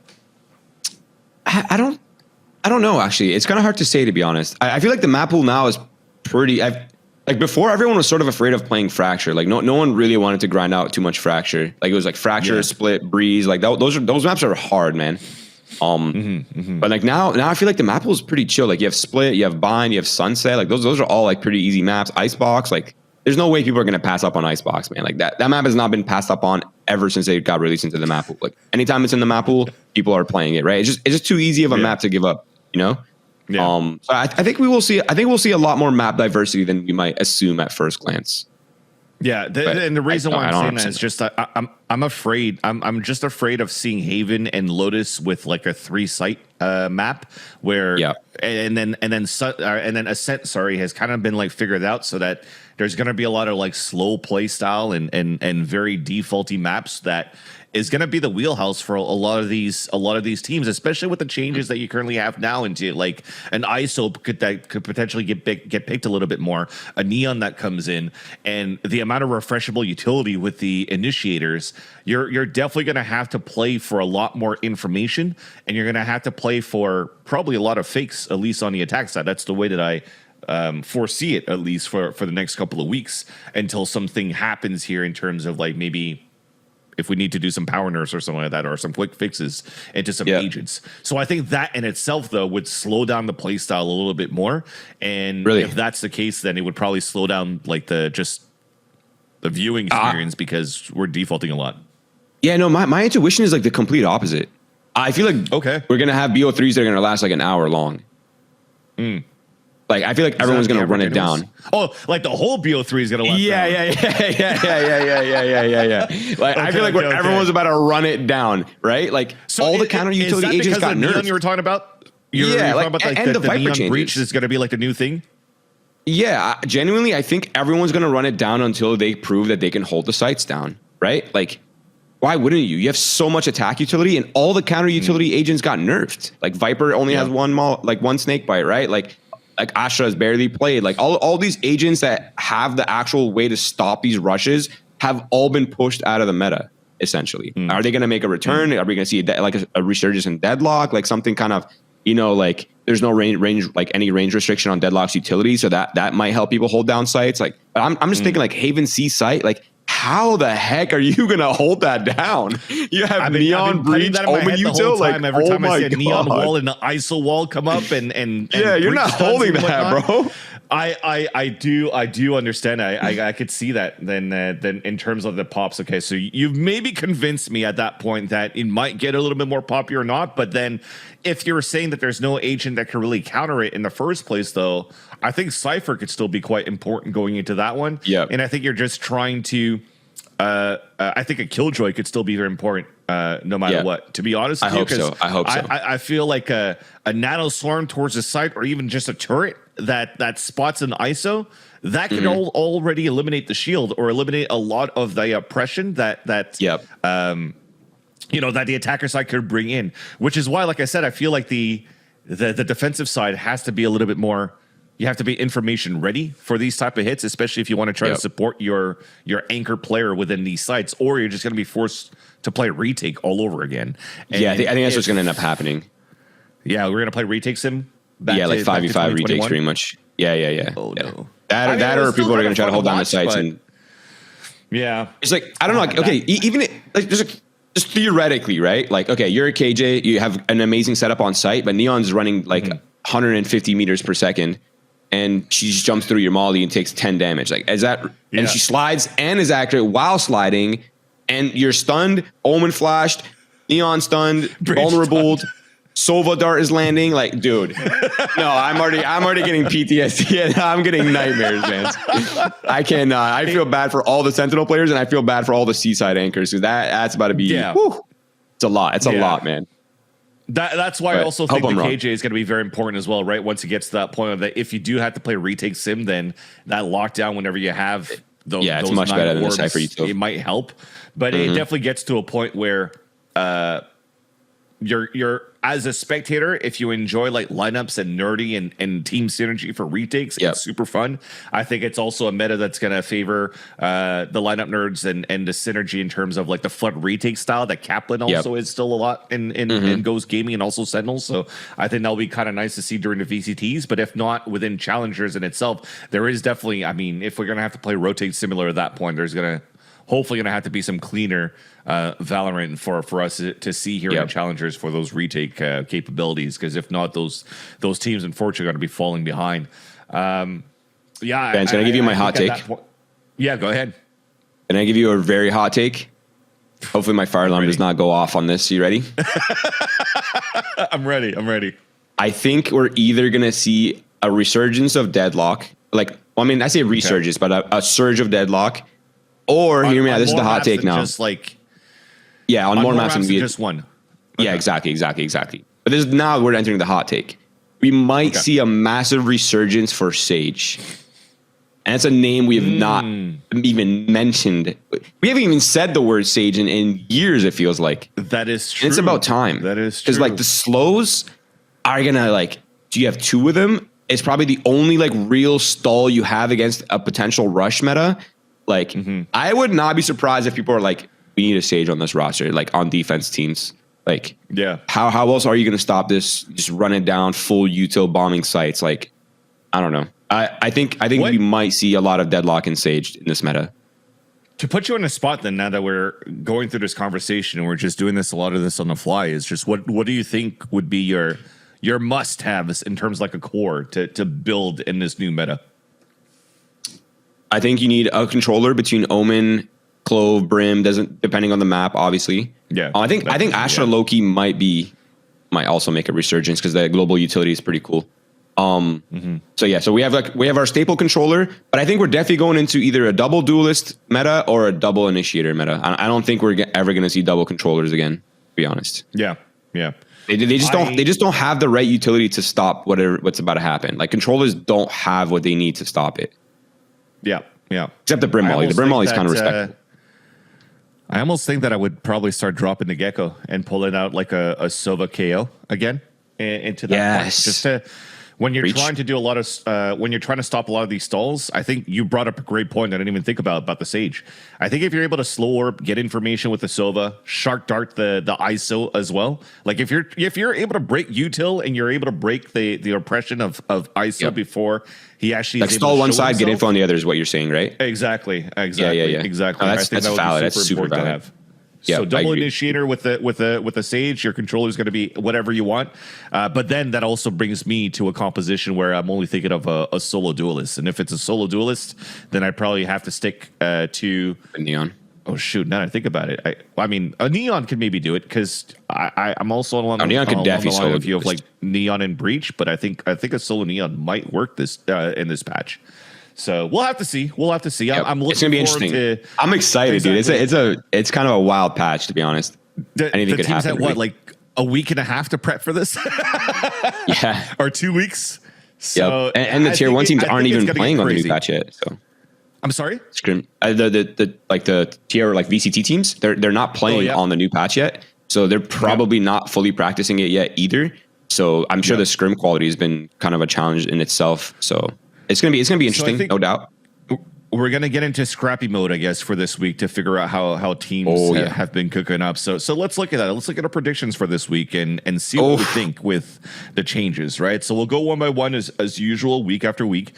I don't know, actually. It's kind of hard to say, to be honest. I feel like the map pool now is pretty... Like before, everyone was sort of afraid of playing Fracture. Like no one really wanted to grind out too much Fracture. Like it was like Fracture, Split, Breeze. Like those maps are hard, man. But like now I feel like the map pool is pretty chill. Like you have Split, you have Bind, you have Sunset. Like those are all like pretty easy maps. Icebox, like there's no way people are gonna pass up on Icebox, man. Like that map has not been passed up on ever since they got released into the map pool. Like anytime it's in the map pool, people are playing it, right? It's just too easy of a map to give up, you know? Yeah. So I think we will see. I think we'll see a lot more map diversity than we might assume at first glance. Yeah, and the reason why I'm saying that is just I'm afraid. I'm just afraid of seeing Haven and Lotus with like a 3-site map where and then Ascent, has kind of been like figured out, so that there's going to be a lot of like slow play style and very defaulty maps that is going to be the wheelhouse for a lot of these teams, especially with the changes that you currently have now into like an ISO could potentially get picked a little bit more, a Neon that comes in, and the amount of refreshable utility with the initiators. You're definitely going to have to play for a lot more information, and you're going to have to play for probably a lot of fakes, at least on the attack side. That's the way that I foresee it, at least for the next couple of weeks, until something happens here in terms of like maybe if we need to do some power nerfs or something like that, or some quick fixes into some agents. So I think that in itself, though, would slow down the play style a little bit more. And if that's the case, then it would probably slow down like the viewing experience, because we're defaulting a lot. Yeah, no, my intuition is like the complete opposite. I feel like we're going to have BO3s that are going to last like an hour long. Like, I feel like everyone's going to run it down. Oh, like the whole BO3 is going to last. Yeah. Like, I feel like everyone's about to run it down, right? Like, so all the counter utility agents got nerfed. Neon you were talking about? You're talking about like the Viper Neon changes. Breach is going to be like the new thing? Yeah, genuinely, I think everyone's going to run it down until they prove that they can hold the sites down, right? Like, why wouldn't you? You have so much attack utility, and all the counter utility agents got nerfed. Like, Viper only has one snake bite, right? Like Astra has barely played. Like all these agents that have the actual way to stop these rushes have all been pushed out of the meta, essentially. Are they going to make a return? Are we going to see a resurgence in Deadlock? Like something kind of, like there's no range, like any range restriction on Deadlock's utility. So that might help people hold down sites. Like, but I'm just thinking like Haven C site, like how the heck are you going to hold that down? You have Neon Breach, Omen Util, like, every time I see a Neon wall and the ISO wall come up and yeah, you're not holding that, bro. I do understand. I could see that then in terms of the pops. Okay, so you've maybe convinced me at that point that it might get a little bit more poppy or not. But then if you're saying that there's no agent that can really counter it in the first place, though, I think Cypher could still be quite important going into that one. Yeah, and I think you're just trying to. I think a Killjoy could still be very important no matter what. To be honest, I hope so. I feel like a nano swarm towards the site, or even just a turret that spots an ISO that can already eliminate the shield or eliminate a lot of the oppression that that the attacker side could bring in. Which is why, like I said, I feel like the defensive side has to be a little bit more. You have to be information ready for these type of hits, especially if you want to try to support your anchor player within these sites, or you're just going to be forced to play retake all over again. And I think that's what's going to end up happening. Yeah, we're going to play retake sim. Like 5v5 retakes pretty much. Yeah. Oh no. That or people are going to try to hold down the sites and. Yeah, it's like I don't know. Like, okay, even like just theoretically, right? Like, okay, you're a KJ, you have an amazing setup on site, but Neon's running like 150 meters per second. And she just jumps through your molly and takes 10 damage. Like, is that? Yeah. And she slides and is accurate while sliding, and you're stunned. Omen flashed, Neon stunned, vulnerable. Sova dart is landing. Like, dude, no, I'm already getting PTSD. I'm getting nightmares, man. I cannot. I feel bad for all the Sentinel players, and I feel bad for all the seaside anchors, because that's about to be. Yeah. Whew, it's a lot. It's a lot, man. That's why I also think the KJ is going to be very important as well, right? Once it gets to that point of that, if you do have to play retake sim, then that lockdown whenever you have those, it's much better than the Cypher util. It might help, but it definitely gets to a point where you're as a spectator, if you enjoy like lineups and nerdy and team synergy for retakes, it's super fun. I think it's also a meta that's going to favor the lineup nerds and the synergy in terms of like the flood retake style that Kaplan also is still a lot in Ghost Gaming and also Sentinels. So I think that'll be kind of nice to see during the VCTs. But if not within Challengers in itself, there is definitely, I mean, if we're going to have to play rotate similar at that point, there's hopefully going to have to be some cleaner Valorant for us to see here in Challengers for those retake capabilities, because if not, those teams unfortunately are going to be falling behind. Ben, can I give you my hot take? Yeah, go ahead. Can I give you a very hot take? Hopefully my fire alarm does not go off on this. You ready? I'm ready. I think we're either going to see a resurgence of Deadlock. Like, well, I mean, I say resurgence, but a surge of Deadlock. Or, hear me out, this is the hot take now. Just like, on more maps than just one. Okay. Yeah, exactly. But this is now we're entering the hot take. We might see a massive resurgence for Sage. And it's a name we have not even mentioned. We haven't even said the word Sage in years, it feels like. That is true. And it's about time. That is true. Because like the slows are going to like, do you have two of them? It's probably the only like real stall you have against a potential rush meta. Like, I would not be surprised if people are like, we need a Sage on this roster, like on defense teams. Like, how else are you going to stop this? Just run it down, full util bombing sites. Like, I don't know. I think we might see a lot of Deadlock and Sage in this meta. To put you on a spot, then, now that we're going through this conversation and we're just doing a lot of this on the fly, is just what do you think would be your must-haves in terms of like a core to build in this new meta? I think you need a controller between Omen, Clove, Brim, depending on the map, obviously. Yeah. I think Astra Loki might also make a resurgence because the global utility is pretty cool. So we have our staple controller, but I think we're definitely going into either a double duelist meta or a double initiator meta. I don't think we're ever going to see double controllers again, to be honest. Yeah. They just don't have the right utility to stop what's about to happen. Like, controllers don't have what they need to stop it. Yeah. Except the Brim Molly. The Brim Molly is kind of respectable. I almost think that I would probably start dropping the Gecko and pulling out like a Sova KO again into that point. Just to, when you're trying to do a lot of when you're trying to stop a lot of these stalls, I think you brought up a great point that I didn't even think about the Sage. I think if you're able to slow orb, get information with the Sova, shark dart the ISO as well. Like if you're able to break util and you're able to break the oppression of ISO before he actually like stall one side, get info on the other is what you're saying, right? Exactly. Yeah. Exactly. No, that's valid. That's super valid. To have. So double initiator with the Sage, your controller is going to be whatever you want. But then that also brings me to a composition where I'm only thinking of a solo duelist. And if it's a solo duelist, then I probably have to stick to a Neon. Oh shoot! Now that I think about it, I mean, a Neon could maybe do it because I'm also along Neon could definitely solo view of like Neon and Breach, but I think a solo Neon might work this in this patch. So we'll have to see. I'm looking. It's gonna be interesting. I'm excited, dude. It's kind of a wild patch, to be honest. anything could happen. Had what, like a week and a half to prep for this? Yeah, or 2 weeks. So yep. And the tier 1 teams aren't even playing on the new patch yet. So I'm sorry. Scrim. The tier like VCT teams, they're not playing on the new patch yet. So they're probably not fully practicing it yet either. So I'm sure the scrim quality has been kind of a challenge in itself. So it's gonna be interesting, no doubt. We're gonna get into scrappy mode, I guess, for this week to figure out how teams have been cooking up. So let's look at that. Let's look at our predictions for this week and see what we think with the changes, right? So we'll go one by one as usual, week after week.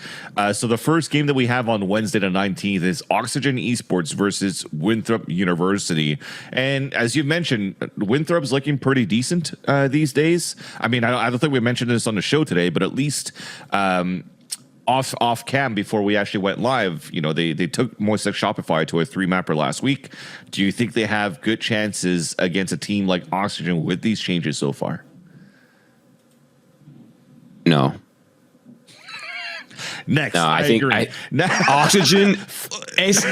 So the first game that we have on Wednesday the 19th is Oxygen Esports versus Winthrop University. And as you mentioned, Winthrop's looking pretty decent these days. I mean, I don't think we mentioned this on the show today, but at least off cam before we actually went live, you know, they took Moistek Shopify to a 3-mapper last week. Do you think they have good chances against a team like Oxygen with these changes so far? No. Next, no, I think Oxygen is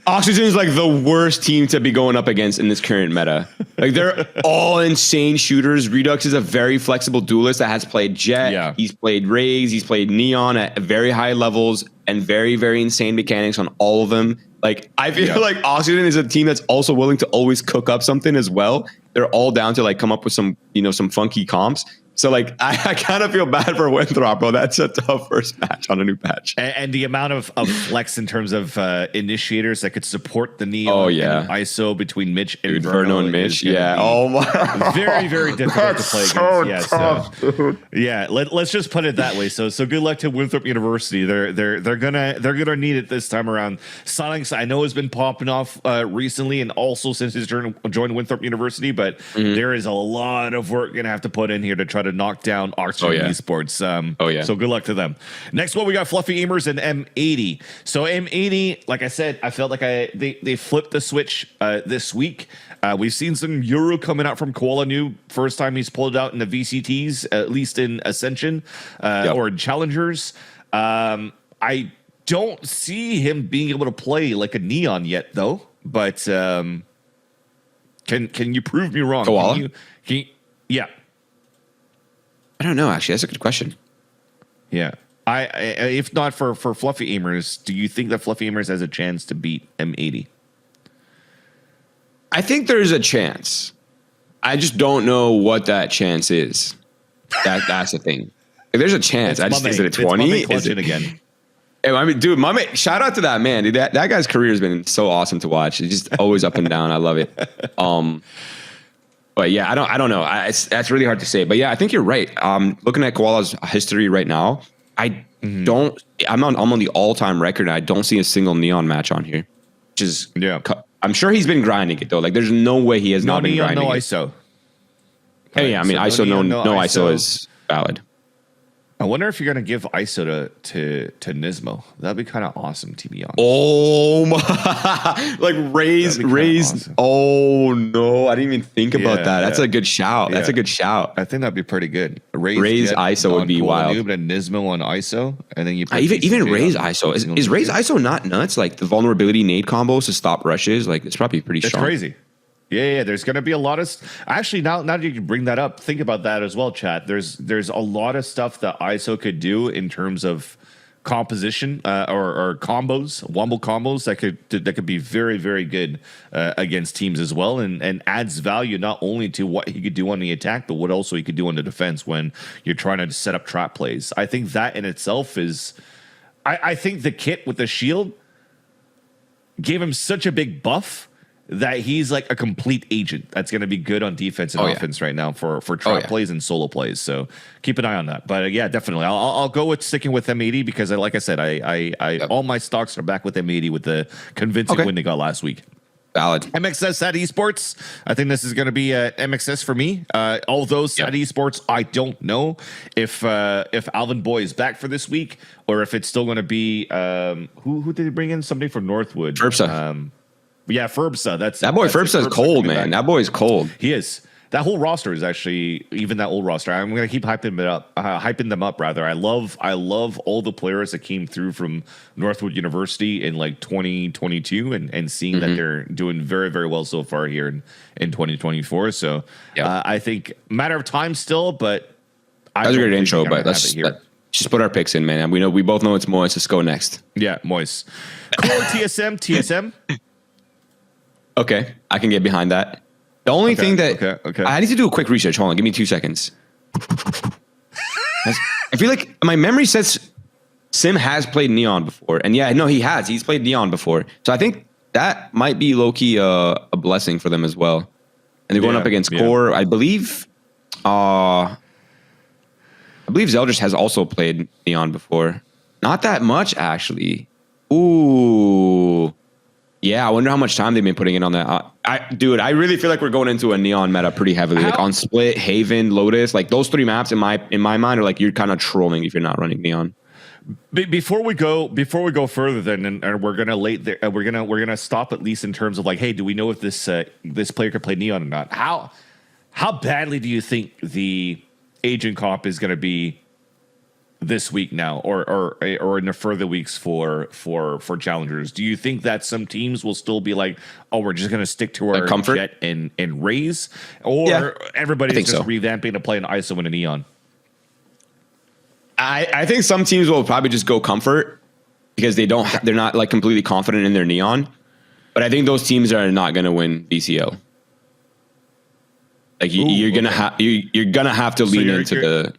Oxygen is like the worst team to be going up against in this current meta. Like they're all insane shooters. Redux is a very flexible duelist that has played Jet. Yeah. He's played Raze. He's played Neon at very high levels and very, very insane mechanics on all of them. Like I feel like Oxygen is a team that's also willing to always cook up something as well. They're all down to like come up with some, you know, some funky comps. So, like, I kind of feel bad for Winthrop, bro. That's a tough first match on a new patch. And the amount of flex in terms of initiators that could support the Neon and ISO between Mitch and Verno and Mitch. Oh, my. Very, very difficult to play so against. Tough, dude. Yeah, let's just put it that way. So good luck to Winthrop University. They're gonna need it this time around. Sonics, I know, has been popping off recently and also since his joined Winthrop University, but there is a lot of work gonna have to put in here to try to knock down Oxygen Esports. So good luck to them. Next one, we got Fluffy Aimers and M80. So M80, like I said, I felt like they flipped the switch this week. We've seen some Euro coming out from Koala New. First time he's pulled it out in the VCTs, at least in Ascension or in Challengers. I don't see him being able to play like a Neon yet, though. But can you prove me wrong? Koala? Yeah. I don't know, actually. That's a good question. Yeah. I if not for Fluffy Aimers, do you think that Fluffy Aimers has a chance to beat M80? I think there's a chance. I just don't know what that chance is. That's the thing. If there's a chance. Is it a 20? Is it again? I mean, dude, shout out to that man. Dude, that guy's career has been so awesome to watch. It's just always up and down. I love it. But yeah, I don't know. That's really hard to say. But yeah, I think you're right. Looking at Koala's history right now, I'm on the all-time record, and I don't see a single Neon match on here. Which is I'm sure he's been grinding it though. Like there's no way he has not been grinding no it. ISO. Hey, yeah, I mean ISO no ISO is valid. I wonder if you're gonna give ISO to Nismo. That'd be kind of awesome, to be honest. Oh my! Like Raze. Awesome. Oh no! I didn't even think about that. That's a good shout. That's a good shout. I think that'd be pretty good. Raze ISO would be wild. And Nismo on ISO, and then you even Raze ISO is Raze ISO not nuts? Like the vulnerability nade combos to stop rushes. Like it's probably pretty strong. It's crazy. Yeah, there's going to be a lot of actually now that you can bring that up, think about that as well, chat. There's a lot of stuff that ISO could do in terms of composition or combos, wombo combos that could be very, very good against teams as well, and adds value not only to what he could do on the attack, but what also he could do on the defense when you're trying to set up trap plays. I think that in itself is, I think the kit with the shield gave him such a big buff that he's like a complete agent that's going to be good on defense and offense right now for trap plays and solo plays. So keep an eye on that. But yeah, definitely, I'll go with sticking with M80 because, like I said, I all my stocks are back with M80 with the convincing win they got last week. Valid. MXS at Esports. I think this is going to be MXS for me. Although at Esports, I don't know if Alvin Boy is back for this week or if it's still going to be who did they bring in? Somebody from Northwood. Ferbsa. Yeah, Ferbsa. That boy Ferbsa is cold, man. That boy is cold. He is. that whole roster is actually, even that old roster, I'm gonna keep hyping them up rather. I love all the players that came through from Northwood University in like 2022 and seeing that they're doing very, very well so far here in 2024. So I think matter of time still, but that was a great intro. But let's just put our picks in, man. We both know it's Moist. Let's go next. Yeah, Moist. Core TSM. Okay, I can get behind that. The only thing that I need to do a quick research. Hold on, give me 2 seconds. I feel like my memory says Sim has played Neon before, and yeah, no, he has. He's played Neon before, so I think that might be low key a blessing for them as well. And they're going up against Core. I believe Zeldris has also played Neon before. Not that much, actually. Ooh. Yeah, I wonder how much time they've been putting in on that. I really feel like we're going into a Neon meta pretty heavily. Like on Split, Haven, Lotus, like those 3 maps in my mind are like you're kind of trolling if you're not running Neon. Before we go further, then, and we're gonna stop at least in terms of like, hey, do we know if this player could play Neon or not? How badly do you think the agent comp is going to be this week now, or in the further weeks for challengers? Do you think that some teams will still be like, oh, we're just going to stick to our comfort Jet and raise, or everybody's just revamping to play an ISO and a Neon? I think some teams will probably just go comfort because they're not like completely confident in their Neon, but I think those teams are not going to win BCL. Like you're gonna have to lean into the.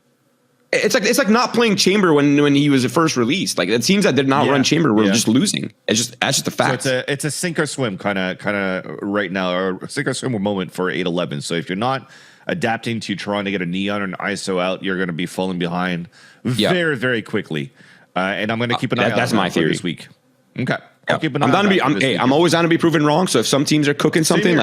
It's like not playing Chamber when he was first released. Like it seems that did not run Chamber. We're just losing. That's just a fact. So it's a sink or swim kind of right now, or sink or swim moment for 8-11. So if you're not adapting to trying to get a Neon or an ISO out, you're going to be falling behind very, very quickly. And I'm going to keep an eye on that for this week. Okay, I'll keep an eye on that. I'm always down to be proven wrong. So if some teams are cooking something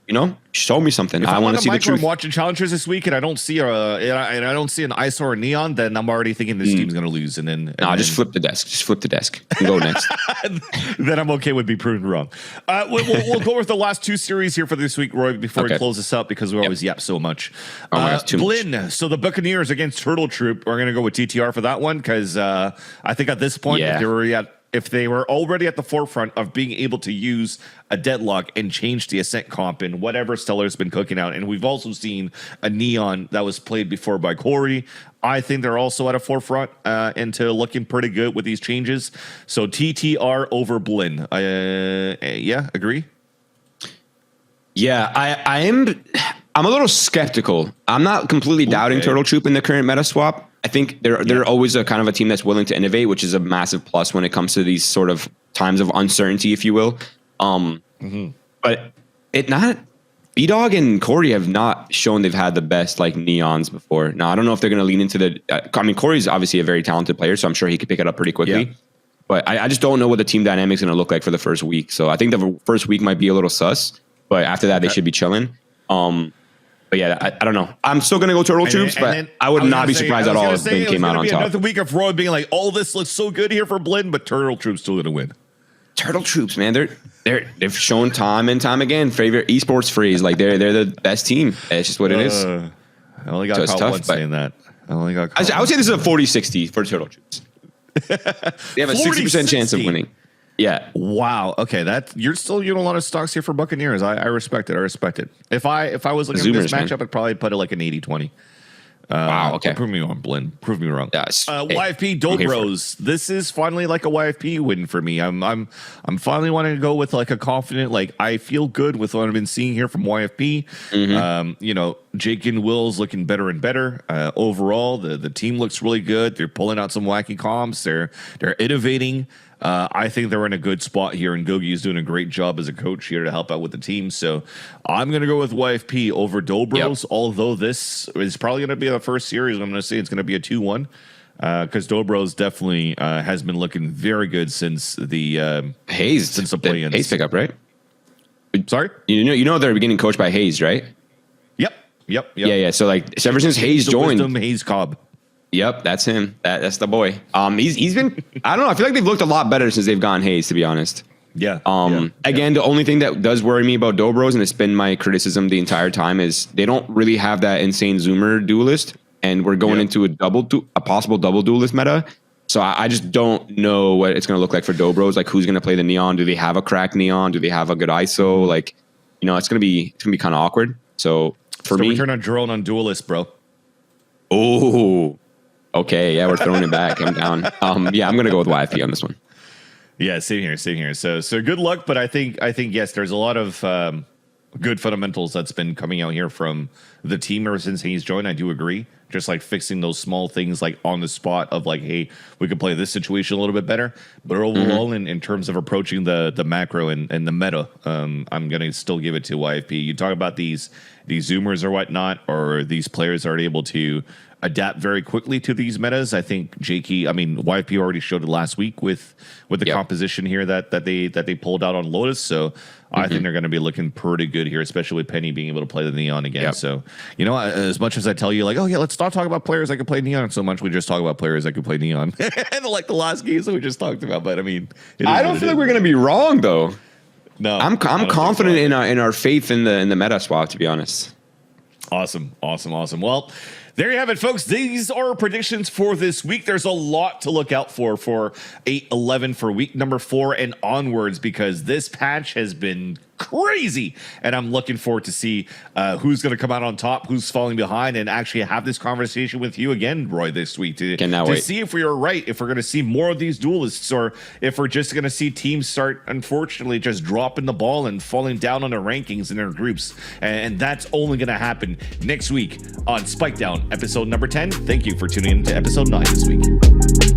you know, show me something. I want to see the truth. I'm watching challengers this week, and I don't see an ISO or a Neon. Then I'm already thinking this team's going to lose. And then just flip the desk. Just flip the desk. And go next. Then I'm okay with being proven wrong. We'll go with the last 2 series here for this week, Roy, before we close this up because we always yap so much. Blinn. So the Buccaneers against Turtle Troop. We're going to go with TTR for that one because I think at this point if they were already at the forefront of being able to use a deadlock and change the Ascent comp and whatever Stellar's been cooking out, and we've also seen a Neon that was played before by Corey, I think they're also at a forefront into looking pretty good with these changes. So TTR over Blinn. Agree? Yeah, I'm a little skeptical. I'm not completely doubting Turtle Troop in the current meta swap. I think they're always a kind of a team that's willing to innovate, which is a massive plus when it comes to these sort of times of uncertainty, if you will. But B-Dog and Corey have not shown they've had the best like Neons before. Now, I don't know if they're going to lean into the. Corey's obviously a very talented player, so I'm sure he could pick it up pretty quickly. Yeah. But I just don't know what the team dynamic is going to look like for the first week. So I think the first week might be a little sus, but after that they should be chilling. But yeah, I don't know. I'm still going to go Turtle Troops, but I would not be surprised at all if Blinn came out on top. Another week of Roy being like, "All this looks so good here for Blinn," but Turtle Troops still going to win. Turtle Troops, man, they've shown time and time again. Favorite esports phrase, like they're the best team. It's just what it is. I only got caught once saying that. I would say this is a 40-60 for Turtle Troops. They have a 60% chance of winning. Yeah. Wow. Okay. You're still a lot of stocks here for Buccaneers. I respect it. If I was looking at this matchup, I'd probably put it like an 80-20. Wow. Okay. Prove me wrong, Blinn. Prove me wrong. Yes. YFP Dobros. This is finally like a YFP win for me. I'm finally wanting to go with like a confident. Like I feel good with what I've been seeing here from YFP. Jake and Will's looking better and better. Overall, the team looks really good. They're pulling out some wacky comps. They're innovating. I think they're in a good spot here, and Gogi is doing a great job as a coach here to help out with the team. So I'm going to go with YFP over Dobros, although this is probably going to be the first series. I'm going to say it's going to be a 2-1 because Dobros definitely has been looking very good since the Hayes. Since the play-ins. Hayes pickup, right? Sorry? You know they're beginning coached by Hayes, right? Yep. Yeah. So ever since Hayes joined. Hayes Cobb. Yep, that's him. That's the boy. He's been. I don't know. I feel like they've looked a lot better since they've gone Hayes. To be honest. Again, the only thing that does worry me about Dobros, and it's been my criticism the entire time, is they don't really have that insane zoomer duelist, and we're going into a possible double duelist meta. So I just don't know what it's going to look like for Dobros. Like, who's going to play the Neon? Do they have a cracked Neon? Do they have a good ISO? Like, you know, it's going to be kind of awkward. So for me, we turn on drone on duelist, bro. Oh, okay. Yeah, we're throwing it back. I'm down. Yeah, I'm going to go with YFP on this one. Yeah, same here. So good luck, but I think yes, there's a lot of good fundamentals that's been coming out here from the team ever since he's joined. I do agree. Just like fixing those small things like on the spot of like, hey, we could play this situation a little bit better. But overall, in terms of approaching the macro and the meta, I'm gonna still give it to YFP. You talk about these zoomers or whatnot, or these players are able to adapt very quickly to these metas. I think YFP already showed it last week with the composition here that they pulled out on Lotus. So I think they're going to be looking pretty good here, especially with Penny being able to play the Neon again. So, you know, as much as I tell you like, oh yeah, let's not talk about players that can play Neon so much, we just talk about players that can play Neon. And like the last games that we just talked about. But I mean, I don't feel like we're going to be wrong though. No, I'm confident in our faith in the meta swap, to be honest. Awesome. Well, there you have it, folks. These are our predictions for this week. There's a lot to look out for 8-11 for week number 4 and onwards, because this patch has been crazy, and I'm looking forward to see who's going to come out on top, who's falling behind, and actually have this conversation with you again, Roy, this week to see if we are right, if we're going to see more of these duelists, or if we're just going to see teams start, unfortunately, just dropping the ball and falling down on their rankings in their groups. And that's only going to happen next week on Spike Down, episode number 10. Thank you for tuning in to episode 9 this week.